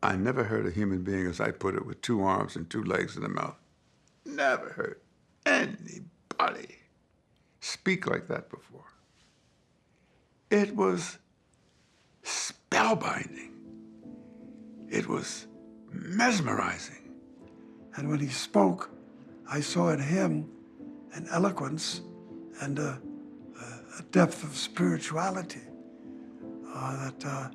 I never heard a human being, as I put it, with 2 arms and 2 legs and a mouth. Never heard anybody speak like that before. It was spellbinding. It was mesmerizing. And when he spoke, I saw in him an eloquence and a depth of spirituality that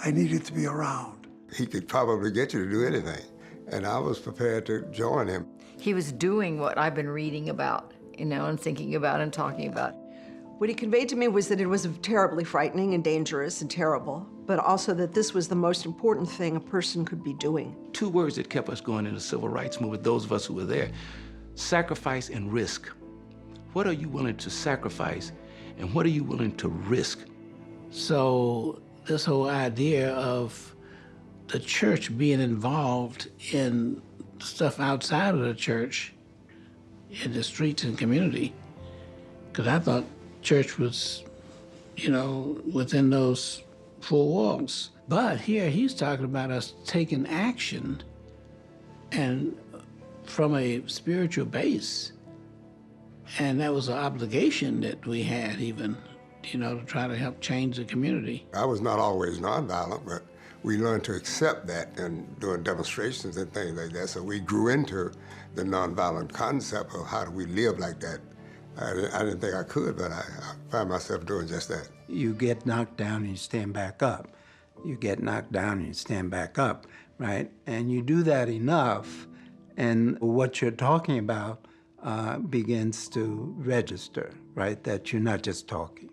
I needed to be around. He could probably get you to do anything, and I was prepared to join him. He was doing what I've been reading about, and thinking about and talking about. What he conveyed to me was that it was terribly frightening and dangerous and terrible, but also that this was the most important thing a person could be doing. 2 words that kept us going in the civil rights movement, those of us who were there: sacrifice and risk. What are you willing to sacrifice, and what are you willing to risk? So this whole idea of the church being involved in stuff outside of the church, in the streets and community, because I thought church was, within those 4 walls. But here he's talking about us taking action and from a spiritual base. And that was an obligation that we had even, to try to help change the community. I was not always nonviolent, but we learned to accept that and doing demonstrations and things like that. So we grew into the nonviolent concept of how do we live like that. I didn't think I could, but I found myself doing just that. You get knocked down and you stand back up. You get knocked down and you stand back up, right? And you do that enough, and what you're talking about begins to register, right? That you're not just talking.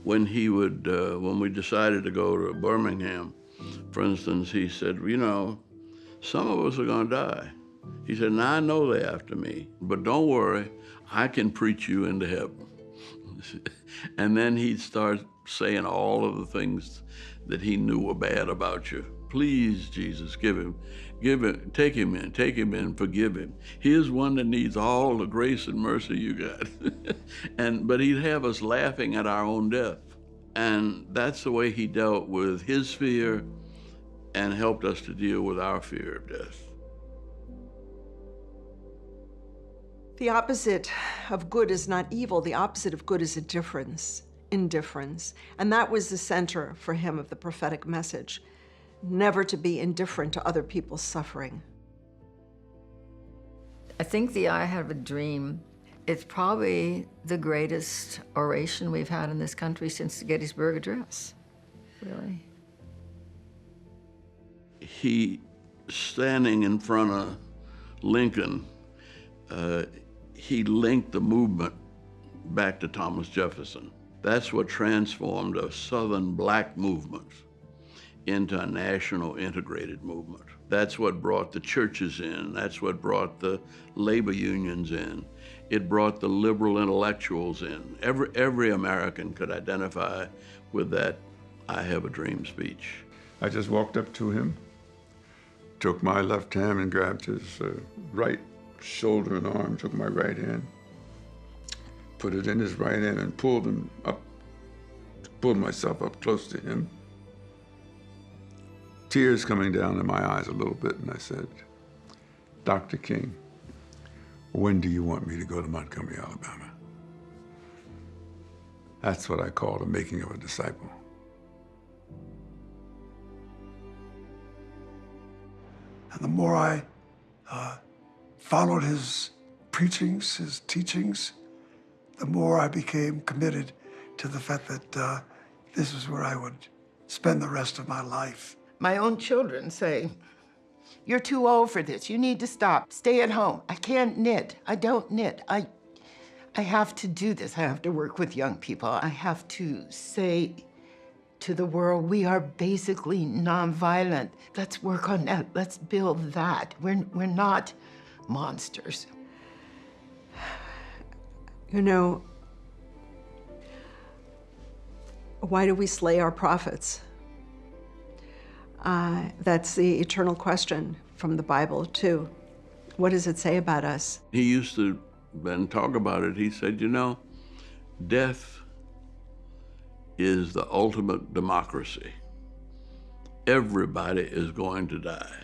When when we decided to go to Birmingham, for instance, he said, some of us are gonna die. He said, now I know they're after me, but don't worry, I can preach you into heaven. And then he'd start saying all of the things that he knew were bad about you. Please, Jesus, take him in, forgive him. Here's one that needs all the grace and mercy you got. But he'd have us laughing at our own death. And that's the way he dealt with his fear and helped us to deal with our fear of death. The opposite of good is not evil. The opposite of good is indifference. And that was the center for him of the prophetic message. Never to be indifferent to other people's suffering. I think the I Have a Dream, it's probably the greatest oration we've had in this country since the Gettysburg Address, really. He, standing in front of Lincoln, he linked the movement back to Thomas Jefferson. That's what transformed a Southern black movement into a national integrated movement. That's what brought the churches in. That's what brought the labor unions in. It brought the liberal intellectuals in. Every American could identify with that I Have a Dream speech. I just walked up to him, took my left hand and grabbed his right shoulder and arm, took my right hand, put it in his right hand and pulled myself up close to him. Tears coming down in my eyes a little bit, and I said, Dr. King, when do you want me to go to Montgomery, Alabama? That's what I call the making of a disciple. And the more I followed his preachings, his teachings, the more I became committed to the fact that this is where I would spend the rest of my life. My own children say, you're too old for this. You need to stop. Stay at home. I can't knit. I don't knit. I have to do this. I have to work with young people. I have to say to the world, we are basically nonviolent. Let's work on that. Let's build that. We're not monsters. Why do we slay our prophets? That's the eternal question from the Bible, too. What does it say about us? He used to then talk about it. He said, death is the ultimate democracy. everybody is going to die.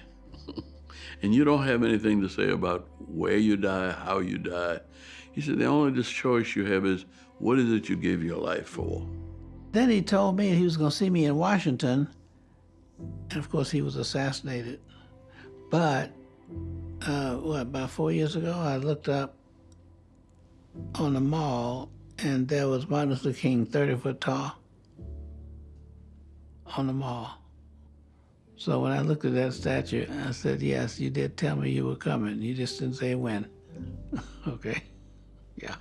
And you don't have anything to say about where you die, how you die. He said, the only choice you have is, what is it you give your life for? Then he told me he was going to see me in Washington, and of course he was assassinated. But, about 4 years ago, I looked up on the mall, and there was Martin Luther King, 30 foot tall, on the mall. So when I looked at that statue, I said, yes, you did tell me you were coming. You just didn't say when. Okay, yeah.